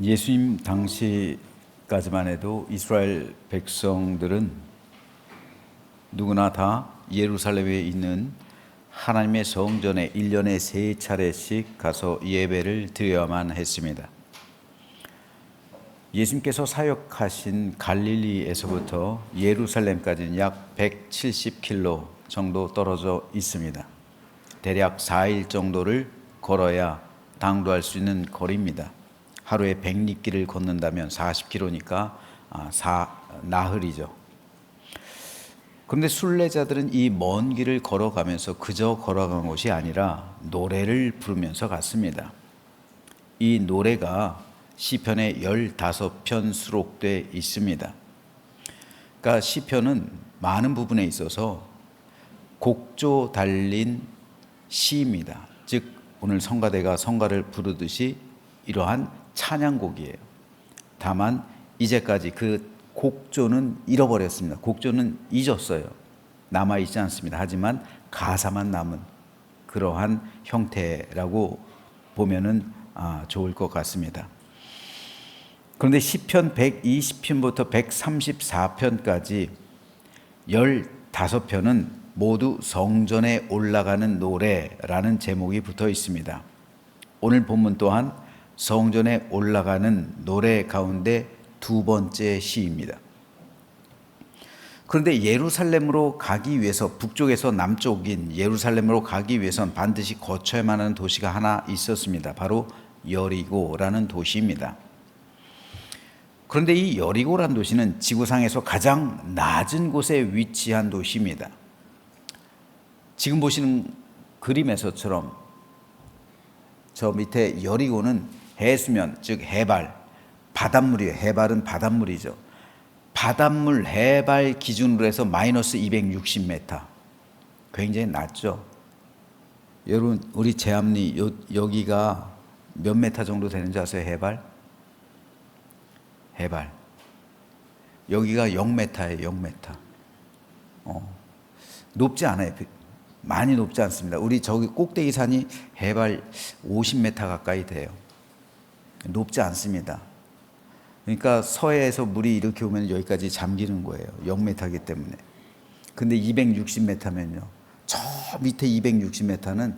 예수님 당시까지만 해도 이스라엘 백성들은 누구나 다 예루살렘에 있는 하나님의 성전에 1년에 3차례씩 가서 예배를 드려야만 했습니다. 예수님께서 사역하신 갈릴리에서부터 예루살렘까지는 약 170km 정도 떨어져 있습니다. 대략 4일 정도를 걸어야 당도할 수 있는 거리입니다. 하루에 100리길을 걷는다면 40km니까 나흘이죠. 그런데 순례자들은 이 먼 길을 걸어가면서 그저 걸어간 것이 아니라 노래를 부르면서 갔습니다. 이 노래가 시편에 15편 수록되어 있습니다. 그러니까 시편은 많은 부분에 있어서 곡조 달린 시입니다. 즉 오늘 성가대가 성가를 부르듯이 이러한 찬양곡이에요. 다만 이제까지 그 곡조는 잃어버렸습니다. 곡조는 잊었어요. 남아있지 않습니다. 하지만 가사만 남은 그러한 형태라고 보면은 좋을 것 같습니다. 그런데 시편 120편부터 134편까지 15편은 모두 성전에 올라가는 노래라는 제목이 붙어 있습니다. 오늘 본문 또한 성전에 올라가는 노래 가운데 두 번째 시입니다. 그런데 예루살렘으로 가기 위해서 북쪽에서 남쪽인 예루살렘으로 가기 위해선 반드시 거쳐야만 하는 도시가 하나 있었습니다. 바로 여리고라는 도시입니다. 그런데 이 여리고라는 도시는 지구상에서 가장 낮은 곳에 위치한 도시입니다. 지금 보시는 그림에서처럼 저 밑에 여리고는 해수면, 즉 해발, 바닷물이에요. 해발은 바닷물이죠. 바닷물 해발 기준으로 해서 마이너스 260m. 굉장히 낮죠. 여러분 우리 제암리 여기가 몇 메타 정도 되는지 아세요? 해발. 여기가 0m예요. 0m. 높지 않아요. 많이 높지 않습니다. 우리 저기 꼭대기 산이 해발 50m 가까이 돼요. 높지 않습니다. 그러니까 서해에서 물이 이렇게 오면 여기까지 잠기는 거예요. 0m이기 때문에. 근데 260m면요. 저 밑에 260m는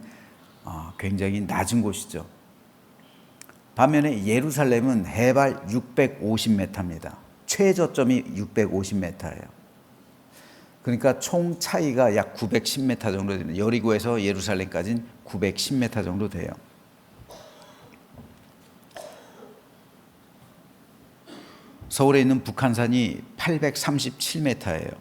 굉장히 낮은 곳이죠. 반면에 예루살렘은 해발 650m입니다. 최저점이 650m예요. 그러니까 총 차이가 약 910m 정도 됩니다. 여리고에서 예루살렘까지는 910m 정도 돼요. 서울에 있는 북한산이 837m예요.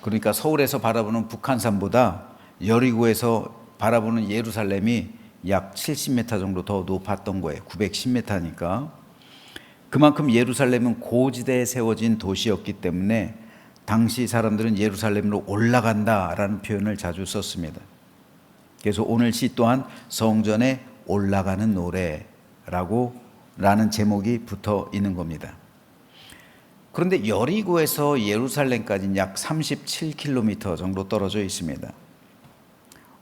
그러니까 서울에서 바라보는 북한산보다 여리고에서 바라보는 예루살렘이 약 70m 정도 더 높았던 거예요. 910m니까. 그만큼 예루살렘은 고지대에 세워진 도시였기 때문에 당시 사람들은 예루살렘으로 올라간다라는 표현을 자주 썼습니다. 그래서 오늘 시 또한 성전에 올라가는 노래라는 제목이 붙어 있는 겁니다. 그런데 여리고에서 예루살렘까지는 약 37km 정도 떨어져 있습니다.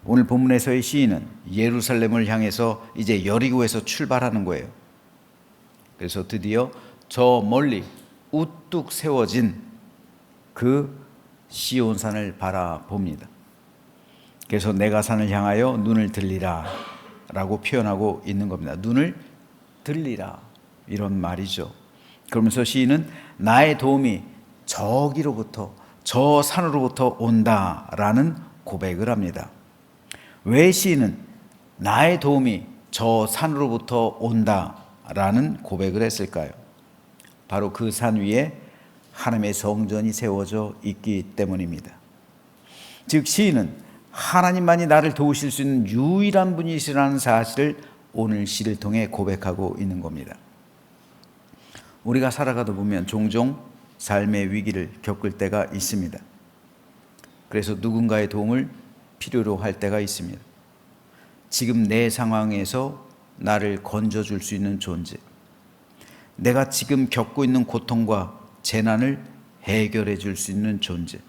오늘 본문에서의 시인은 예루살렘을 향해서 이제 여리고에서 출발하는 거예요. 그래서 드디어 저 멀리 우뚝 세워진 그 시온산을 바라봅니다. 그래서 내가 산을 향하여 눈을 들리라 라고 표현하고 있는 겁니다. 눈을 들리라 이런 말이죠. 그러면서 시인은 나의 도움이 저기로부터 저 산으로부터 온다라는 고백을 합니다. 왜 시인은 나의 도움이 저 산으로부터 온다라는 고백을 했을까요? 바로 그 산 위에 하나님의 성전이 세워져 있기 때문입니다. 즉 시인은 하나님만이 나를 도우실 수 있는 유일한 분이시라는 사실을 오늘 시를 통해 고백하고 있는 겁니다. 우리가 살아가다 보면 종종 삶의 위기를 겪을 때가 있습니다. 그래서 누군가의 도움을 필요로 할 때가 있습니다. 지금 내 상황에서 나를 건져줄 수 있는 존재, 내가 지금 겪고 있는 고통과 재난을 해결해 줄 수 있는 존재,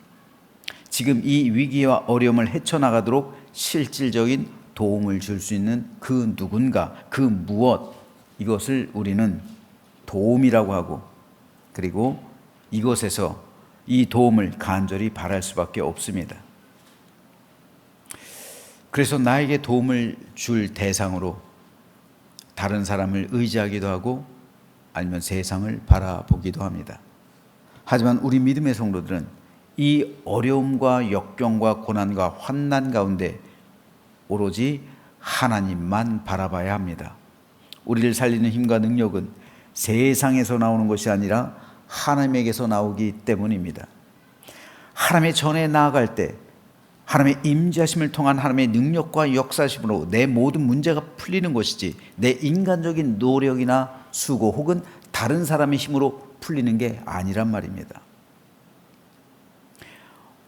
지금 이 위기와 어려움을 헤쳐나가도록 실질적인 도움을 줄 수 있는 그 누군가, 그 무엇, 이것을 우리는 도움이라고 하고, 그리고 이것에서 이 도움을 간절히 바랄 수밖에 없습니다. 그래서 나에게 도움을 줄 대상으로 다른 사람을 의지하기도 하고 아니면 세상을 바라보기도 합니다. 하지만 우리 믿음의 성도들은 이 어려움과 역경과 고난과 환난 가운데 오로지 하나님만 바라봐야 합니다. 우리를 살리는 힘과 능력은 세상에서 나오는 것이 아니라 하나님에게서 나오기 때문입니다. 하나님의 전에 나아갈 때 하나님의 임재하심을 통한 하나님의 능력과 역사심으로 내 모든 문제가 풀리는 것이지 내 인간적인 노력이나 수고 혹은 다른 사람의 힘으로 풀리는 게 아니란 말입니다.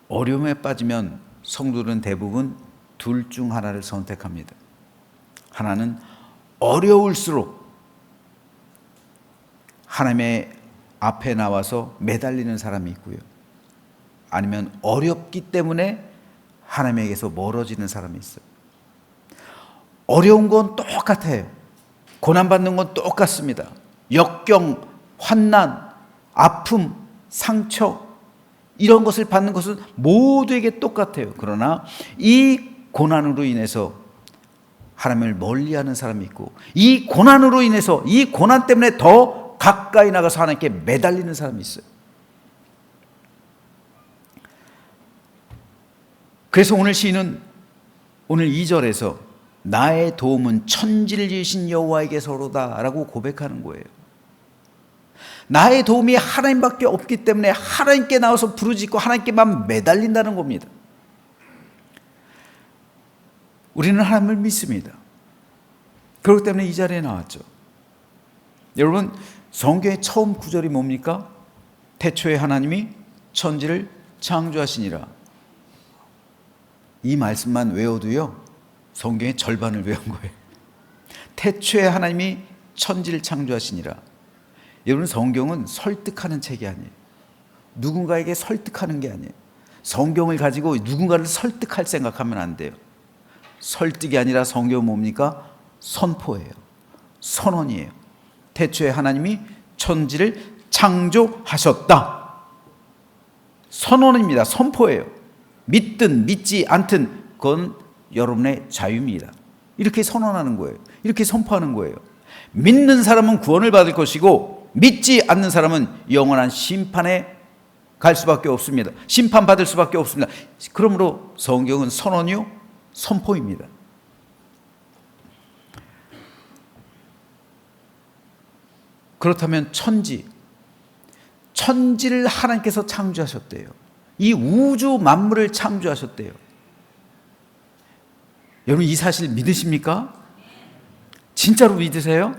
어려움에 빠지면 성도들은 대부분 둘 중 하나를 선택합니다. 하나는 어려울수록 하나님의 앞에 나와서 매달리는 사람이 있고요. 아니면 어렵기 때문에 하나님에게서 멀어지는 사람이 있어요. 어려운 건 똑같아요. 고난받는 건 똑같습니다. 역경, 환난, 아픔, 상처 이런 것을 받는 것은 모두에게 똑같아요. 그러나 이 고난으로 인해서 하나님을 멀리하는 사람이 있고 이 고난으로 인해서 이 고난 때문에 더 가까이 나가서 하나님께 매달리는 사람이 있어요. 그래서 오늘 시인은 오늘 2절에서 나의 도움은 천지를 지으신 여호와에게서로다 라고 고백하는 거예요. 나의 도움이 하나님밖에 없기 때문에 하나님께 나와서 부르짖고 하나님께만 매달린다는 겁니다. 우리는 하나님을 믿습니다. 그렇기 때문에 이 자리에 나왔죠. 여러분, 성경의 처음 구절이 뭡니까? 태초에 하나님이 천지를 창조하시니라. 이 말씀만 외워도요, 성경의 절반을 외운 거예요. 태초에 하나님이 천지를 창조하시니라. 여러분, 성경은 설득하는 책이 아니에요. 누군가에게 설득하는 게 아니에요. 성경을 가지고 누군가를 설득할 생각하면 안 돼요. 설득이 아니라 성경은 뭡니까? 선포예요. 선언이에요. 태초에 하나님이 천지를 창조하셨다. 선언입니다. 선포예요. 믿든 믿지 않든 그건 여러분의 자유입니다. 이렇게 선언하는 거예요. 이렇게 선포하는 거예요. 믿는 사람은 구원을 받을 것이고 믿지 않는 사람은 영원한 심판에 갈 수밖에 없습니다. 심판받을 수밖에 없습니다. 그러므로 성경은 선언이요 선포입니다. 그렇다면 천지를 하나님께서 창조하셨대요. 이 우주 만물을 창조하셨대요. 여러분, 이 사실 믿으십니까? 진짜로 믿으세요?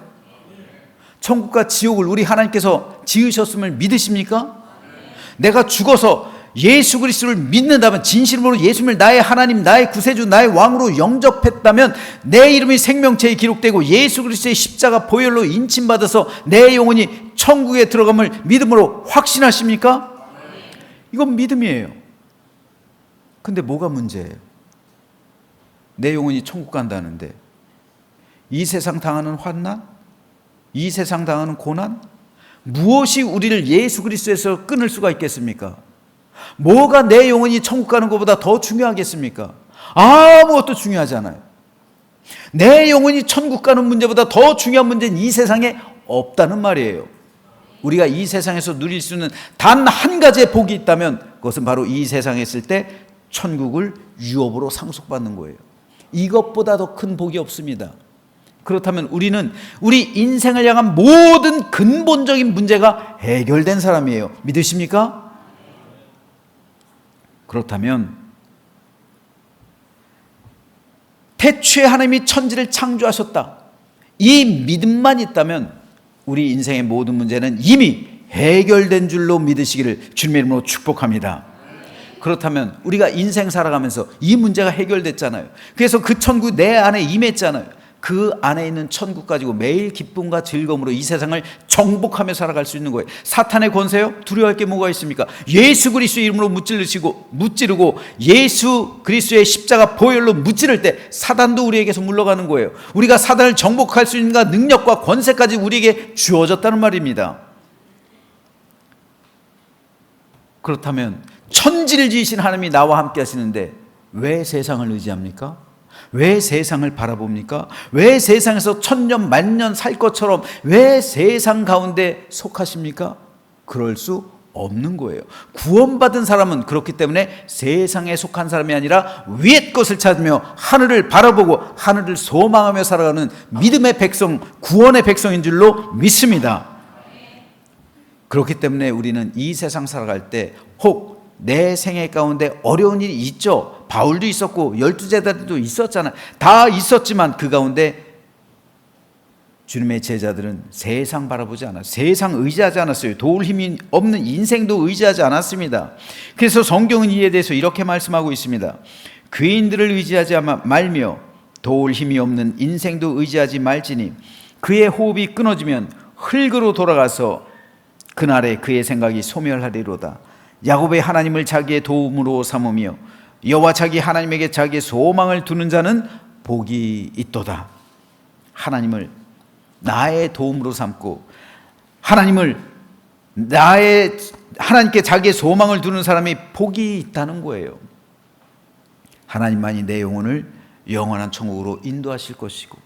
천국과 지옥을 우리 하나님께서 지으셨음을 믿으십니까? 내가 죽어서 예수 그리스도를 믿는다면, 진실로 예수님을 나의 하나님, 나의 구세주, 나의 왕으로 영접했다면 내 이름이 생명체에 기록되고 예수 그리스도의 십자가 보혈로 인침받아서 내 영혼이 천국에 들어감을 믿음으로 확신하십니까? 이건 믿음이에요. 근데 뭐가 문제예요? 내 영혼이 천국 간다는데 이 세상 당하는 환난, 이 세상 당하는 고난, 무엇이 우리를 예수 그리스도에서 끊을 수가 있겠습니까? 뭐가 내 영혼이 천국 가는 것보다 더 중요하겠습니까? 아무것도 중요하지 않아요. 내 영혼이 천국 가는 문제보다 더 중요한 문제는 이 세상에 없다는 말이에요. 우리가 이 세상에서 누릴 수 있는 단 한 가지의 복이 있다면 그것은 바로 이 세상에 있을 때 천국을 유업으로 상속받는 거예요. 이것보다 더 큰 복이 없습니다. 그렇다면 우리는 우리 인생을 향한 모든 근본적인 문제가 해결된 사람이에요. 믿으십니까? 그렇다면 태초에 하나님이 천지를 창조하셨다, 이 믿음만 있다면 우리 인생의 모든 문제는 이미 해결된 줄로 믿으시기를 주님의 이름으로 축복합니다. 그렇다면 우리가 인생 살아가면서 이 문제가 해결됐잖아요. 그래서 그 천국 내 안에 임했잖아요. 그 안에 있는 천국 가지고 매일 기쁨과 즐거움으로 이 세상을 정복하며 살아갈 수 있는 거예요. 사탄의 권세요? 두려워할 게 뭐가 있습니까? 예수 그리스도의 이름으로 무찌르고 예수 그리스도의 십자가 보혈로 무찌를 때 사단도 우리에게서 물러가는 거예요. 우리가 사단을 정복할 수 있는 능력과 권세까지 우리에게 주어졌다는 말입니다. 그렇다면 천지를 지으신 하나님이 나와 함께 하시는데 왜 세상을 의지합니까? 왜 세상을 바라봅니까? 왜 세상에서 천년 만년 살 것처럼 왜 세상 가운데 속하십니까? 그럴 수 없는 거예요. 구원받은 사람은 그렇기 때문에 세상에 속한 사람이 아니라 위의 것을 찾으며 하늘을 바라보고 하늘을 소망하며 살아가는 믿음의 백성, 구원의 백성인 줄로 믿습니다. 그렇기 때문에 우리는 이 세상 살아갈 때 혹 내 생애 가운데 어려운 일이 있죠. 바울도 있었고 12제자들도 있었잖아요. 다 있었지만 그 가운데 주님의 제자들은 세상 바라보지 않았어요. 세상 의지하지 않았어요. 도울 힘이 없는 인생도 의지하지 않았습니다. 그래서 성경은 이에 대해서 이렇게 말씀하고 있습니다. 귀인들을 의지하지 말며 도울 힘이 없는 인생도 의지하지 말지니 그의 호흡이 끊어지면 흙으로 돌아가서 그날에 그의 생각이 소멸하리로다. 야곱의 하나님을 자기의 도움으로 삼으며 여호와 자기 하나님에게 자기의 소망을 두는 자는 복이 있도다. 하나님을 나의 도움으로 삼고 하나님께 자기의 소망을 두는 사람이 복이 있다는 거예요. 하나님만이 내 영혼을 영원한 천국으로 인도하실 것이고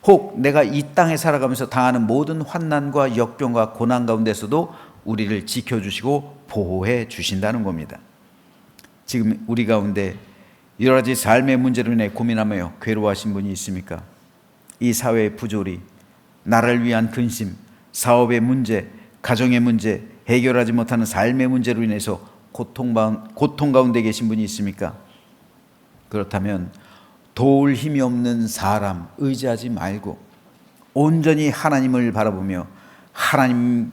혹 내가 이 땅에 살아가면서 당하는 모든 환난과 역병과 고난 가운데서도 우리를 지켜주시고 보호해 주신다는 겁니다. 지금 우리 가운데 여러 가지 삶의 문제로 인해 고민하며 괴로워하신 분이 있습니까? 이 사회의 부조리, 나라를 위한 근심, 사업의 문제, 가정의 문제, 해결하지 못하는 삶의 문제로 인해서 고통 가운데 계신 분이 있습니까? 그렇다면 도울 힘이 없는 사람 의지하지 말고 온전히 하나님을 바라보며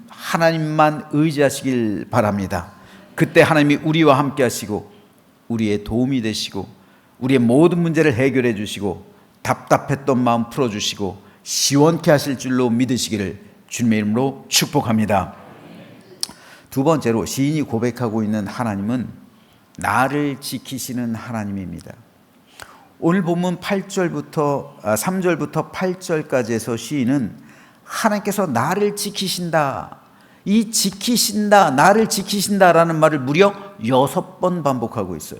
하나님만 의지하시길 바랍니다. 그때 하나님이 우리와 함께 하시고 우리의 도움이 되시고 우리의 모든 문제를 해결해 주시고 답답했던 마음 풀어주시고 시원케 하실 줄로 믿으시기를 주님의 이름으로 축복합니다. 두 번째로 시인이 고백하고 있는 하나님은 나를 지키시는 하나님입니다. 오늘 본문 3절부터 8절까지에서 시인은 하나님께서 나를 지키신다, 이 지키신다, 나를 지키신다라는 말을 무려 6번 반복하고 있어요.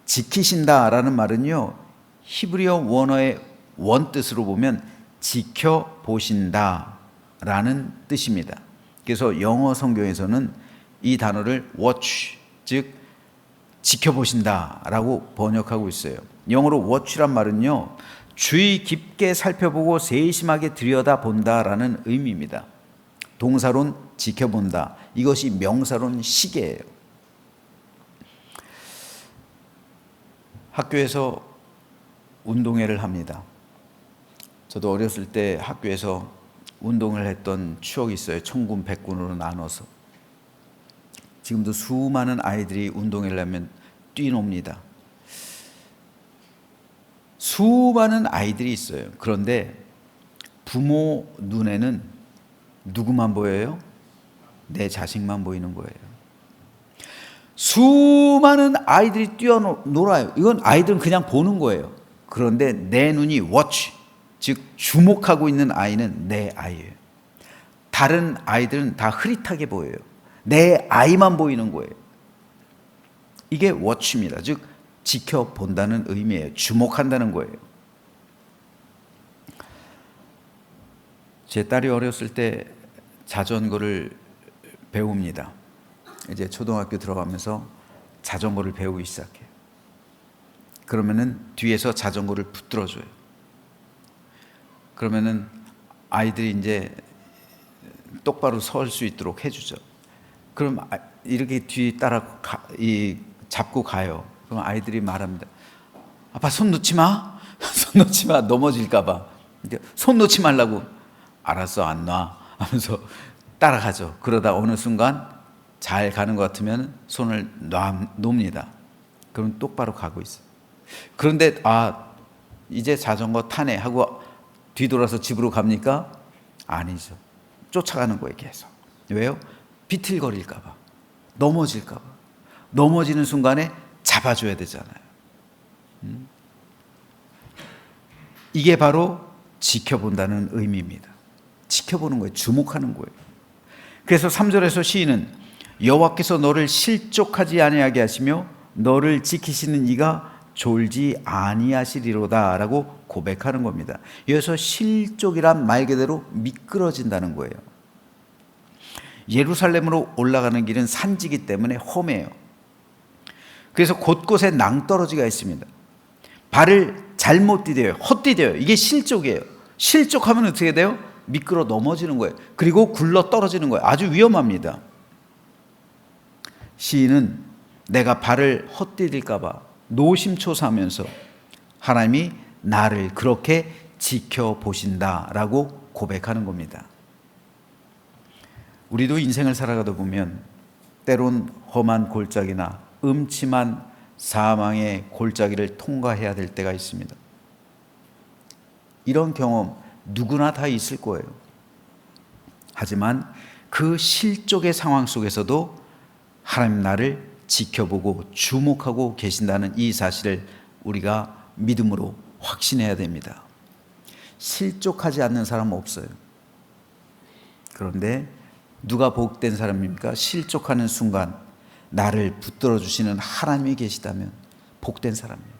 지키신다라는 말은요, 히브리어 원어의 원뜻으로 보면 지켜보신다라는 뜻입니다. 그래서 영어 성경에서는 이 단어를 watch, 즉 지켜보신다라고 번역하고 있어요. 영어로 watch란 말은요, 주의 깊게 살펴보고 세심하게 들여다본다라는 의미입니다. 동사론 지켜본다, 이것이 명사론 시계예요. 학교에서 운동회를 합니다. 저도 어렸을 때 학교에서 운동을 했던 추억이 있어요. 천군 백군으로 나눠서. 지금도 수많은 아이들이 운동회를 하면 뛰놉니다. 수많은 아이들이 있어요. 그런데 부모 눈에는 누구만 보여요? 내 자식만 보이는 거예요. 수많은 아이들이 뛰어놀아요. 이건 아이들은 그냥 보는 거예요. 그런데 내 눈이 watch, 즉 주목하고 있는 아이는 내 아이예요. 다른 아이들은 다 흐릿하게 보여요. 내 아이만 보이는 거예요. 이게 watch입니다. 즉 지켜본다는 의미예요. 주목한다는 거예요. 제 딸이 어렸을 때 자전거를 배웁니다. 이제 초등학교 들어가면서 자전거를 배우기 시작해요. 그러면은 뒤에서 자전거를 붙들어줘요. 그러면은 아이들이 이제 똑바로 설 수 있도록 해주죠. 그럼 이렇게 뒤 따라 잡고 가요. 그럼 아이들이 말합니다. 아빠 손 놓지 마. 손 놓지 마. 넘어질까 봐. 손 놓지 말라고. 알았어, 안 놔. 하면서 따라가죠. 그러다 어느 순간 잘 가는 것 같으면 손을 놓습니다. 그럼 똑바로 가고 있어요. 그런데 이제 자전거 타네 하고 뒤돌아서 집으로 갑니까? 아니죠. 쫓아가는 거예요, 계속. 왜요? 비틀거릴까 봐, 넘어질까 봐. 넘어지는 순간에 잡아줘야 되잖아요. 이게 바로 지켜본다는 의미입니다. 지켜보는 거예요. 주목하는 거예요. 그래서 3절에서 시인은 여호와께서 너를 실족하지 아니하게 하시며 너를 지키시는 이가 졸지 아니하시리로다 라고 고백하는 겁니다. 여기서 실족이란 말 그대로 미끄러진다는 거예요. 예루살렘으로 올라가는 길은 산지기 때문에 험해요. 그래서 곳곳에 낭떠러지가 있습니다. 발을 잘못 디뎌요. 헛디뎌요. 이게 실족이에요. 실족하면 어떻게 돼요? 미끄러 넘어지는 거예요. 그리고 굴러 떨어지는 거예요. 아주 위험합니다. 시인은 내가 발을 헛디딜까 봐 노심초사하면서 하나님이 나를 그렇게 지켜보신다라고 고백하는 겁니다. 우리도 인생을 살아가다 보면 때론 험한 골짜기나 음침한 사망의 골짜기를 통과해야 될 때가 있습니다. 이런 경험 누구나 다 있을 거예요. 하지만 그 실족의 상황 속에서도 하나님 나를 지켜보고 주목하고 계신다는 이 사실을 우리가 믿음으로 확신해야 됩니다. 실족하지 않는 사람은 없어요. 그런데 누가 복된 사람입니까? 실족하는 순간 나를 붙들어 주시는 하나님이 계시다면 복된 사람이에요.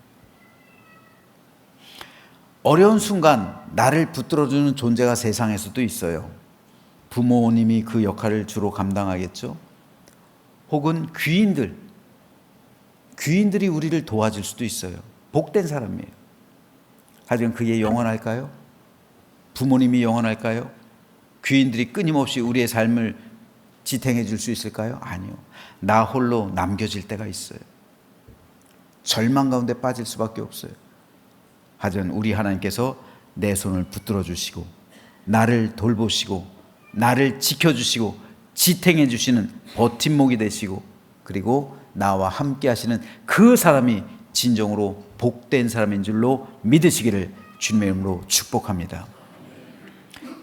어려운 순간 나를 붙들어 주는 존재가 세상에서도 있어요. 부모님이 그 역할을 주로 감당하겠죠. 혹은 귀인들이 우리를 도와줄 수도 있어요. 복된 사람이에요. 하지만 그게 영원할까요? 부모님이 영원할까요? 귀인들이 끊임없이 우리의 삶을 지탱해 줄 수 있을까요? 아니요. 나 홀로 남겨질 때가 있어요. 절망 가운데 빠질 수밖에 없어요. 하지만 우리 하나님께서 내 손을 붙들어 주시고 나를 돌보시고 나를 지켜주시고 지탱해 주시는 버팀목이 되시고 그리고 나와 함께 하시는 그 사람이 진정으로 복된 사람인 줄로 믿으시기를 주님의 이름으로 축복합니다.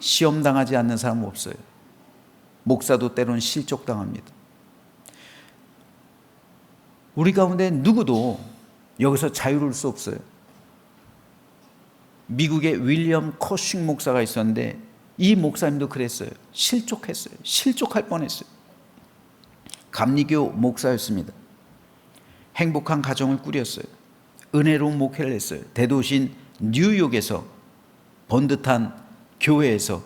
시험 당하지 않는 사람은 없어요. 목사도 때로는 실족당합니다. 우리 가운데 누구도 여기서 자유로울 수 없어요. 미국의 윌리엄 커싱 목사가 있었는데 이 목사님도 그랬어요. 실족했어요. 실족할 뻔했어요. 감리교 목사였습니다. 행복한 가정을 꾸렸어요. 은혜로운 목회를 했어요. 대도시인 뉴욕에서 번듯한 교회에서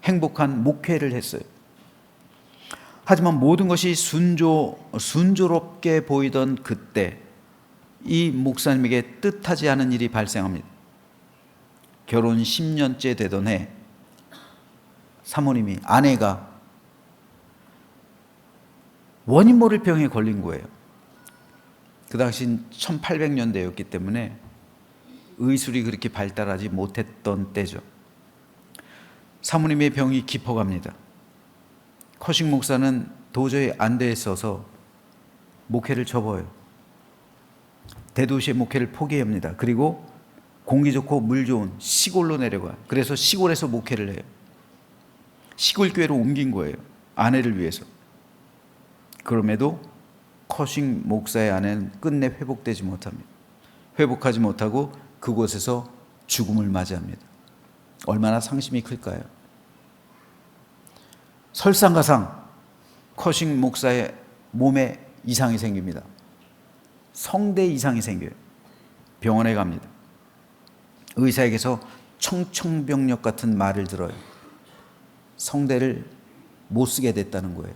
행복한 목회를 했어요. 하지만 모든 것이 순조롭게 보이던 그때 이 목사님에게 뜻하지 않은 일이 발생합니다. 결혼 10년째 되던 해 사모님이 아내가 원인 모를 병에 걸린 거예요. 그 당시는 1800년대였기 때문에 의술이 그렇게 발달하지 못했던 때죠. 사모님의 병이 깊어갑니다. 커싱 목사는 도저히 안 돼 있어서 목회를 접어요. 대도시의 목회를 포기합니다. 그리고 공기 좋고 물 좋은 시골로 내려가요. 그래서 시골에서 목회를 해요. 시골 교회로 옮긴 거예요. 아내를 위해서. 그럼에도 커싱 목사의 아내는 끝내 회복되지 못합니다. 회복하지 못하고 그곳에서 죽음을 맞이합니다. 얼마나 상심이 클까요? 설상가상 커싱 목사의 몸에 이상이 생깁니다. 성대 이상이 생겨요. 병원에 갑니다. 의사에게서 청청병력 같은 말을 들어요. 성대를 못 쓰게 됐다는 거예요.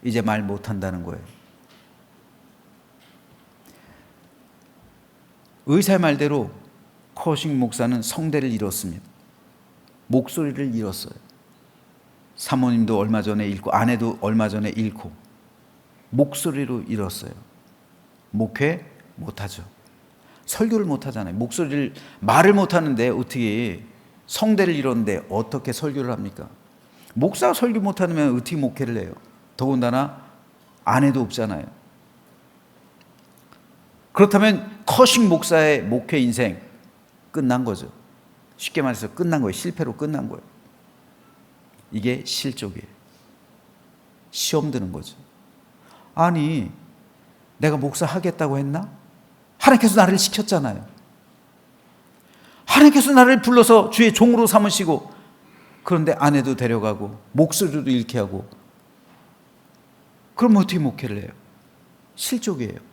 이제 말 못한다는 거예요. 의사의 말대로 커싱 목사는 성대를 잃었습니다. 목소리를 잃었어요. 사모님도 얼마 전에 잃고 아내도 얼마 전에 잃고 목소리로 잃었어요. 목회 못하죠. 설교를 못하잖아요. 말을 못하는데 어떻게 성대를 잃었는데 어떻게 설교를 합니까? 목사가 설교 못하면 어떻게 목회를 해요? 더군다나 아내도 없잖아요. 그렇다면 커싱 목사의 목회 인생 끝난 거죠. 쉽게 말해서 끝난 거예요. 실패로 끝난 거예요. 이게 실족이에요. 시험 드는 거죠. 아니, 내가 목사 하겠다고 했나? 하나님께서 나를 시켰잖아요. 하나님께서 나를 불러서 주의 종으로 삼으시고, 그런데 아내도 데려가고 목소리도 잃게 하고, 그럼 어떻게 목회를 해요? 실족이에요.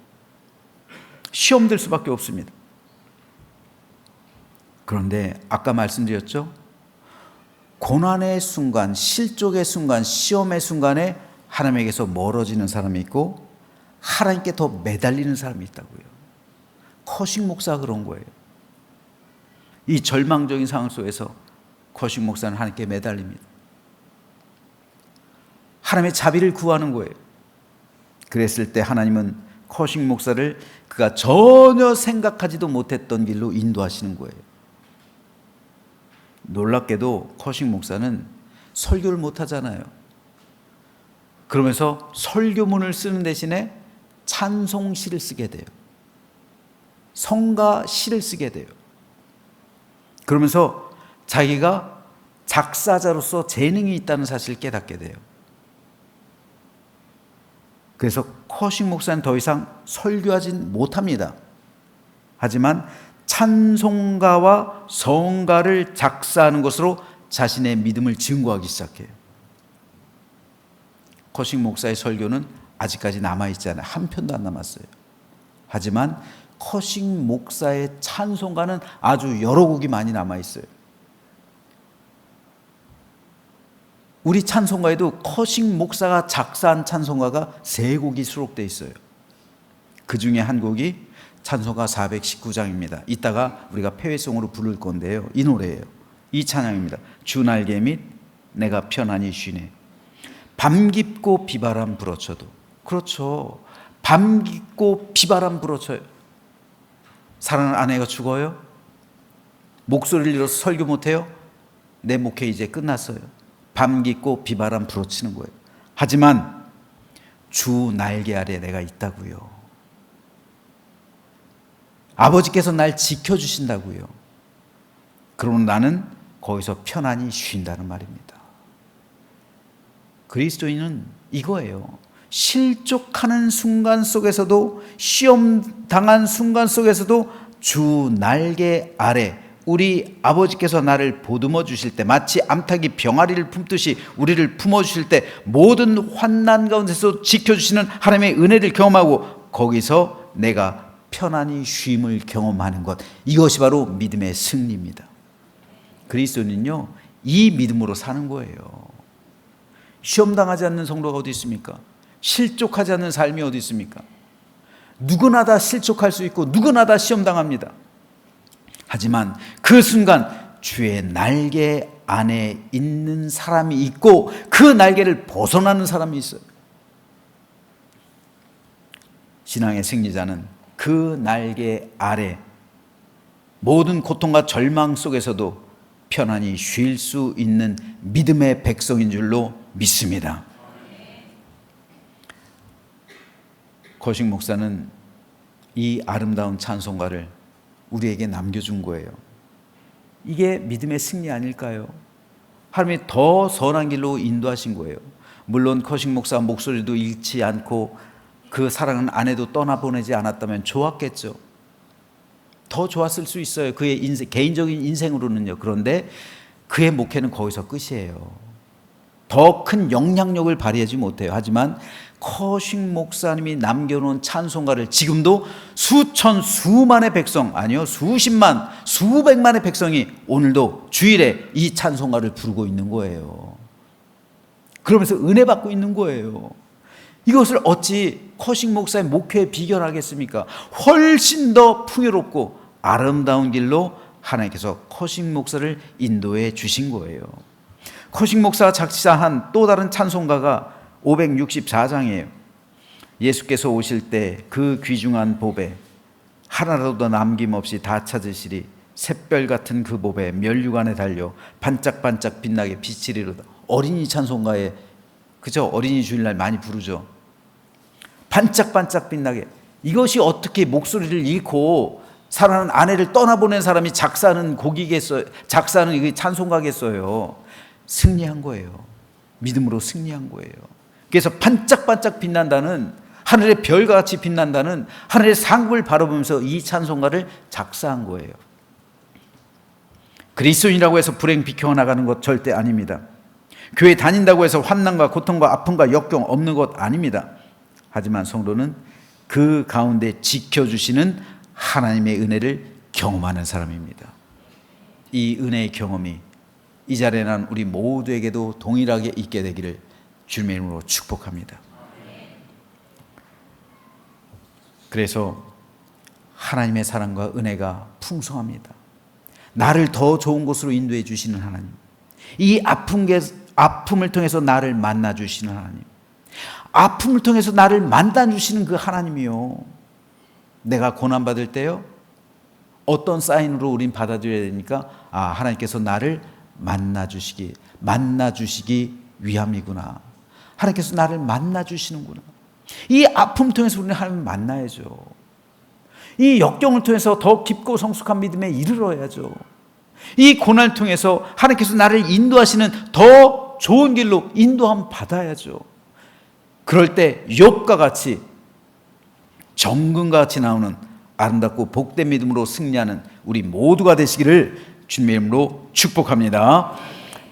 시험 들 수밖에 없습니다. 그런데 아까 말씀드렸죠? 고난의 순간, 실족의 순간, 시험의 순간에 하나님에게서 멀어지는 사람이 있고 하나님께 더 매달리는 사람이 있다고요. 커싱 목사가 그런 거예요. 이 절망적인 상황 속에서 커싱 목사는 하나님께 매달립니다. 하나님의 자비를 구하는 거예요. 그랬을 때 하나님은 커싱 목사를 그가 전혀 생각하지도 못했던 길로 인도하시는 거예요. 놀랍게도 커싱 목사는 설교를 못하잖아요. 그러면서 설교문을 쓰는 대신에 찬송시를 쓰게 돼요. 성가시를 쓰게 돼요. 그러면서 자기가 작사자로서 재능이 있다는 사실을 깨닫게 돼요. 그래서 커싱 목사는 더 이상 설교하진 못합니다. 하지만 찬송가와 성가를 작사하는 것으로 자신의 믿음을 증거하기 시작해요. 커싱 목사의 설교는 아직까지 남아있잖아요. 한 편도 안 남았어요. 하지만 커싱 목사의 찬송가는 아주 여러 곡이 많이 남아있어요. 우리 찬송가에도 커싱 목사가 작사한 찬송가가 3곡이 수록되어 있어요. 그 중에 한 곡이 찬송가 419장입니다. 이따가 우리가 폐회송으로 부를 건데요. 이 노래예요. 이 찬양입니다. 주 날개 및 내가 편안히 쉬네. 밤 깊고 비바람 불어쳐도. 그렇죠. 밤 깊고 비바람 불어쳐요. 사랑하는 아내가 죽어요? 목소리를 잃어서 설교 못해요? 내 목회 이제 끝났어요. 밤 깊고 비바람 불어치는 거예요. 하지만 주 날개 아래 내가 있다고요. 아버지께서 날 지켜주신다고요. 그러면 나는 거기서 편안히 쉰다는 말입니다. 그리스도인은 이거예요. 실족하는 순간 속에서도, 시험 당한 순간 속에서도 주 날개 아래 우리 아버지께서 나를 보듬어 주실 때, 마치 암탉이 병아리를 품듯이 우리를 품어 주실 때 모든 환난 가운데서 지켜주시는 하나님의 은혜를 경험하고 거기서 내가 편안히 쉼을 경험하는 것, 이것이 바로 믿음의 승리입니다. 그리스도는요, 이 믿음으로 사는 거예요. 시험당하지 않는 성도가 어디 있습니까? 실족하지 않는 삶이 어디 있습니까? 누구나 다 실족할 수 있고 누구나 다 시험당합니다. 하지만 그 순간 주의 날개 안에 있는 사람이 있고 그 날개를 벗어나는 사람이 있어요. 신앙의 승리자는 그 날개 아래 모든 고통과 절망 속에서도 편안히 쉴 수 있는 믿음의 백성인 줄로 믿습니다. 거식 목사는 이 아름다운 찬송가를 우리에게 남겨준 거예요. 이게 믿음의 승리 아닐까요? 하나님이 더 선한 길로 인도하신 거예요. 물론 거식 목사 목소리도 잃지 않고 그 사랑하는 아내도 떠나보내지 않았다면 좋았겠죠. 더 좋았을 수 있어요. 그의 인생, 개인적인 인생으로는요. 그런데 그의 목회는 거기서 끝이에요. 더 큰 영향력을 발휘하지 못해요. 하지만 커식 목사님이 남겨놓은 찬송가를 지금도 수천, 수만의 백성, 아니요, 수십만, 수백만의 백성이 오늘도 주일에 이 찬송가를 부르고 있는 거예요. 그러면서 은혜 받고 있는 거예요. 이것을 어찌 커식 목사의 목회에 비견하겠습니까? 훨씬 더 풍요롭고 아름다운 길로 하나님께서 커식 목사를 인도해 주신 거예요. 커식 목사가 작사한 또 다른 찬송가가 564장이에요. 예수께서 오실 때 그 귀중한 보배 하나라도 남김없이 다 찾으시리. 샛별 같은 그 보배 면류관에 달려 반짝반짝 빛나게 비치리로다. 어린이 찬송가에, 그죠? 어린이 주일날 많이 부르죠. 반짝반짝 빛나게. 이것이 어떻게 목소리를 잃고 사랑하는 아내를 떠나보낸 사람이 작사는 곡이겠어요? 작사는 이게 찬송가겠어요? 승리한 거예요. 믿음으로 승리한 거예요. 그래서 반짝반짝 빛난다는, 하늘의 별과 같이 빛난다는 하늘의 상급을 바라보면서 이 찬송가를 작사한 거예요. 그리스도인이라고 해서 불행 비켜나가는 나가는 것 절대 아닙니다. 교회 다닌다고 해서 환난과 고통과 아픔과 역경 없는 것 아닙니다. 하지만 성도는 그 가운데 지켜주시는 하나님의 은혜를 경험하는 사람입니다. 이 은혜의 경험이 이 자리에 난 우리 모두에게도 동일하게 있게 되기를 주님의 이름으로 축복합니다. 그래서 하나님의 사랑과 은혜가 풍성합니다. 나를 더 좋은 곳으로 인도해 주시는 하나님, 이 아픔을 통해서 나를 만나 주시는 하나님, 아픔을 통해서 나를 만나 주시는 그 하나님이요, 내가 고난받을 때요 어떤 사인으로 우린 받아들여야 되니까, 하나님께서 나를 만나 주시기 위함이구나. 하나님께서 나를 만나 주시는구나. 이 아픔 통해서 우리는 하나님을 만나야죠. 이 역경을 통해서 더 깊고 성숙한 믿음에 이르러야죠. 이 고난을 통해서 하나님께서 나를 인도하시는 더 좋은 길로 인도함 받아야죠. 그럴 때 욥과 같이, 정금과 같이 나오는 아름답고 복된 믿음으로 승리하는 우리 모두가 되시기를 주님의 이름으로 축복합니다.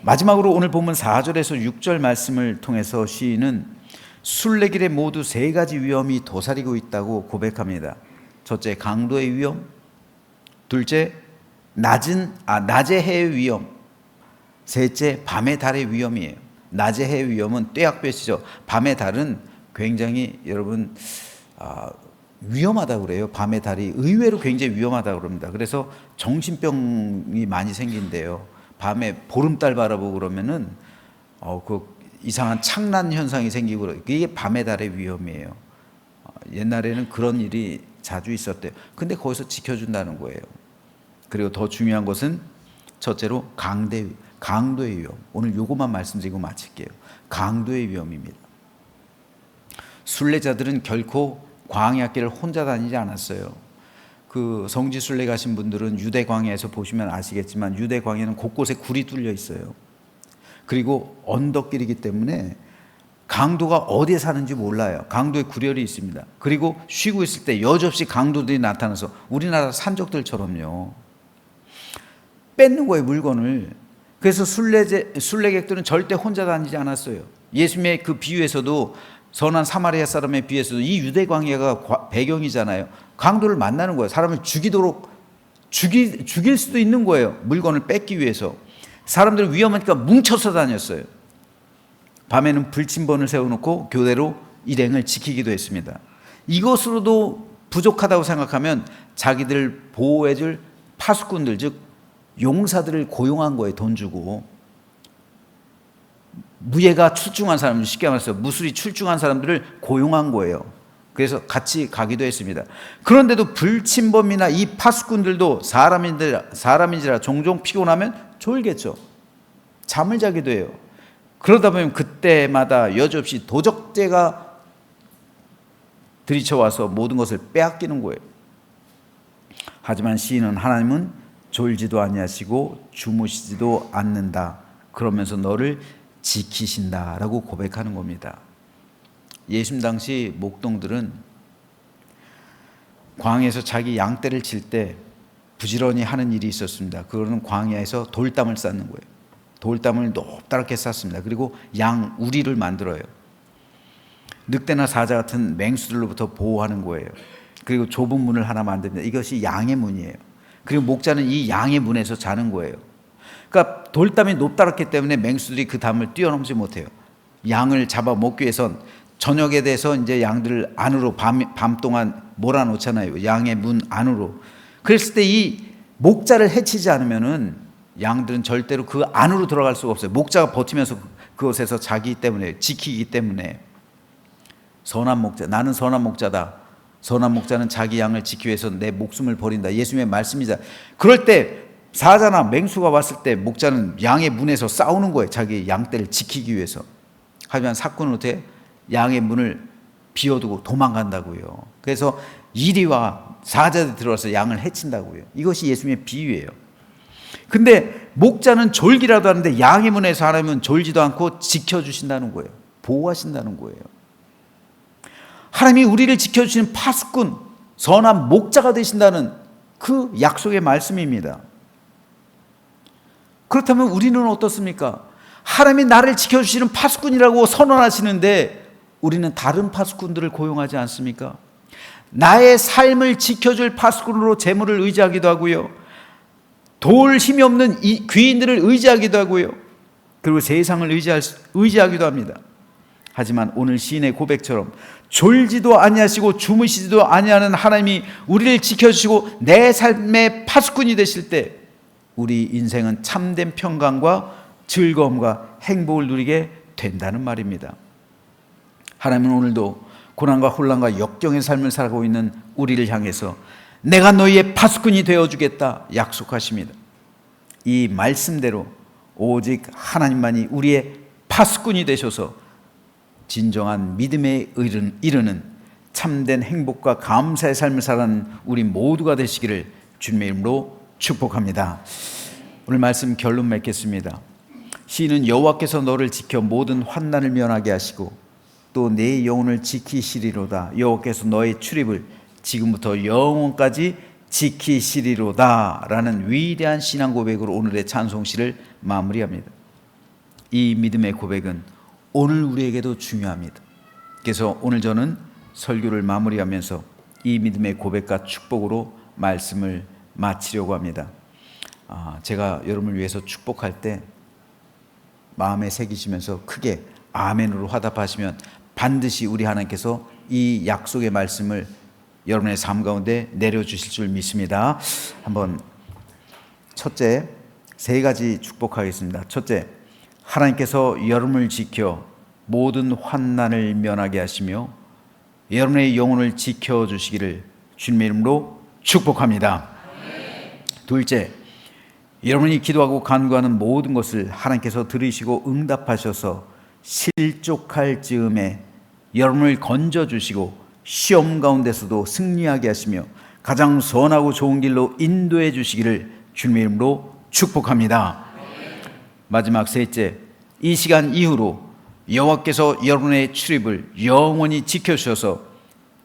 마지막으로 오늘 본문 4절에서 6절 말씀을 통해서 시인은 순례길에 모두 3가지 위험이 도사리고 있다고 고백합니다. 첫째, 강도의 위험. 둘째, 낮의 해의 위험. 셋째, 밤의 달의 위험이에요. 낮의 해의 위험은 떼약볕이죠. 밤의 달은 굉장히 여러분 위험하다고 그래요. 밤의 달이 의외로 굉장히 위험하다고 그럽니다. 그래서 정신병이 많이 생긴대요. 밤에 보름달 바라보고 그러면은 그 이상한 착란 현상이 생기고, 이게 밤의 달의 위험이에요. 옛날에는 그런 일이 자주 있었대요. 근데 거기서 지켜준다는 거예요. 그리고 더 중요한 것은 첫째로 강도의 위험. 오늘 요것만 말씀드리고 마칠게요. 강도의 위험입니다. 순례자들은 결코 광야길을 혼자 다니지 않았어요. 그 성지 순례 가신 분들은 유대 광야에서 보시면 아시겠지만, 유대 광야는 곳곳에 굴이 뚫려 있어요. 그리고 언덕길이기 때문에 강도가 어디에 사는지 몰라요. 강도의 구렬이 있습니다. 그리고 쉬고 있을 때 여지없이 강도들이 나타나서 우리나라 산적들처럼요 뺏는 거예요, 물건을. 그래서 순례객들은 절대 혼자 다니지 않았어요. 예수님의 그 비유에서도, 선한 사마리아 사람의 비유에서도 이 유대 광야가 배경이잖아요. 강도를 만나는 거예요. 사람을 죽일 수도 있는 거예요. 물건을 뺏기 위해서. 사람들은 위험하니까 뭉쳐서 다녔어요. 밤에는 불침번을 세워놓고 교대로 일행을 지키기도 했습니다. 이것으로도 부족하다고 생각하면 자기들 보호해줄 파수꾼들, 즉 용사들을 고용한 거예요. 돈 주고. 무예가 출중한 사람들, 쉽게 말해서 무술이 출중한 사람들을 고용한 거예요. 그래서 같이 가기도 했습니다. 그런데도 불침범이나 이 파수꾼들도 사람인지라 종종 피곤하면 졸겠죠. 잠을 자기도 해요. 그러다 보면 그때마다 여지없이 도적제가 들이쳐와서 모든 것을 빼앗기는 거예요. 하지만 시인은 하나님은 졸지도 아니하시고 주무시지도 않는다, 그러면서 너를 지키신다라고 고백하는 겁니다. 예수님 당시 목동들은 광야에서 자기 양떼를 칠 때 부지런히 하는 일이 있었습니다. 그거는 광야에서 돌담을 쌓는 거예요. 돌담을 높다랗게 쌓습니다. 그리고 양 우리를 만들어요. 늑대나 사자 같은 맹수들로부터 보호하는 거예요. 그리고 좁은 문을 하나 만듭니다. 이것이 양의 문이에요. 그리고 목자는 이 양의 문에서 자는 거예요. 그러니까 돌담이 높다랗기 때문에 맹수들이 그 담을 뛰어넘지 못해요. 양을 잡아 먹기 위해선 저녁에 돼서 이제 양들을 안으로 밤 동안 몰아놓잖아요. 양의 문 안으로. 그랬을 때 이 목자를 해치지 않으면은 양들은 절대로 그 안으로 들어갈 수가 없어요. 목자가 버티면서 그곳에서 자기 때문에, 지키기 때문에. 선한 목자, 나는 선한 목자다. 선한 목자는 자기 양을 지키기 위해서 내 목숨을 버린다. 예수님의 말씀이자. 그럴 때 사자나 맹수가 왔을 때 목자는 양의 문에서 싸우는 거예요. 자기 양떼를 지키기 위해서. 하지만 사꾼은 어떻게? 양의 문을 비워두고 도망간다고요. 그래서 이리와 사자들이 들어와서 양을 해친다고요. 이것이 예수님의 비유예요. 근데 목자는 졸기라도 하는데 양의 문에서 하나님은 졸지도 않고 지켜주신다는 거예요. 보호하신다는 거예요. 하나님이 우리를 지켜주시는 파수꾼, 선한 목자가 되신다는 그 약속의 말씀입니다. 그렇다면 우리는 어떻습니까? 하나님이 나를 지켜주시는 파수꾼이라고 선언하시는데 우리는 다른 파수꾼들을 고용하지 않습니까? 나의 삶을 지켜줄 파수꾼으로 재물을 의지하기도 하고요, 도울 힘이 없는 이 귀인들을 의지하기도 하고요, 그리고 세상을 의지하기도 합니다. 하지만 오늘 시인의 고백처럼 졸지도 아니하시고 주무시지도 아니하는 하나님이 우리를 지켜주시고 내 삶의 파수꾼이 되실 때 우리 인생은 참된 평강과 즐거움과 행복을 누리게 된다는 말입니다. 하나님은 오늘도 고난과 혼란과 역경의 삶을 살아가고 있는 우리를 향해서 내가 너희의 파수꾼이 되어주겠다 약속하십니다. 이 말씀대로 오직 하나님만이 우리의 파수꾼이 되셔서 진정한 믿음에 이르는 참된 행복과 감사의 삶을 살아가는 우리 모두가 되시기를 주님의 이름으로 축복합니다. 오늘 말씀 결론 맺겠습니다. 시인은 여호와께서 너를 지켜 모든 환난을 면하게 하시고 또 내 영혼을 지키시리로다. 여호와께서 너의 출입을 지금부터 영원까지 지키시리로다 라는 위대한 신앙 고백으로 오늘의 찬송시를 마무리합니다. 이 믿음의 고백은 오늘 우리에게도 중요합니다. 그래서 오늘 저는 설교를 마무리하면서 이 믿음의 고백과 축복으로 말씀을 마치려고 합니다. 제가 여러분을 위해서 축복할 때 마음에 새기시면서 크게 아멘으로 화답하시면 반드시 우리 하나님께서 이 약속의 말씀을 여러분의 삶 가운데 내려주실 줄 믿습니다. 한번 첫째, 세 가지 축복하겠습니다. 첫째, 하나님께서 여러분을 지켜 모든 환난을 면하게 하시며 여러분의 영혼을 지켜주시기를 주님의 이름으로 축복합니다. 둘째, 여러분이 기도하고 간구하는 모든 것을 하나님께서 들으시고 응답하셔서 실족할 즈음에 여러분을 건져주시고 시험 가운데서도 승리하게 하시며 가장 선하고 좋은 길로 인도해 주시기를 주님의 이름으로 축복합니다. 마지막 셋째, 이 시간 이후로 여호와께서 여러분의 출입을 영원히 지켜주셔서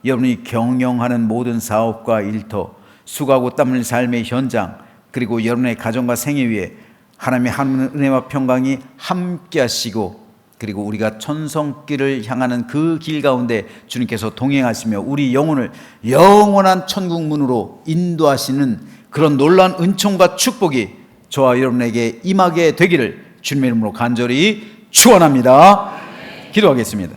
여러분이 경영하는 모든 사업과 일터, 수고하고 땀 흘린 삶의 현장, 그리고 여러분의 가정과 생애 위에 하나님의 은혜와 평강이 함께 하시고, 그리고 우리가 천성길을 향하는 그 길 가운데 주님께서 동행하시며 우리 영혼을 영원한 천국 문으로 인도하시는 그런 놀라운 은총과 축복이 저와 여러분에게 임하게 되기를 주님의 이름으로 간절히 축원합니다. 기도하겠습니다.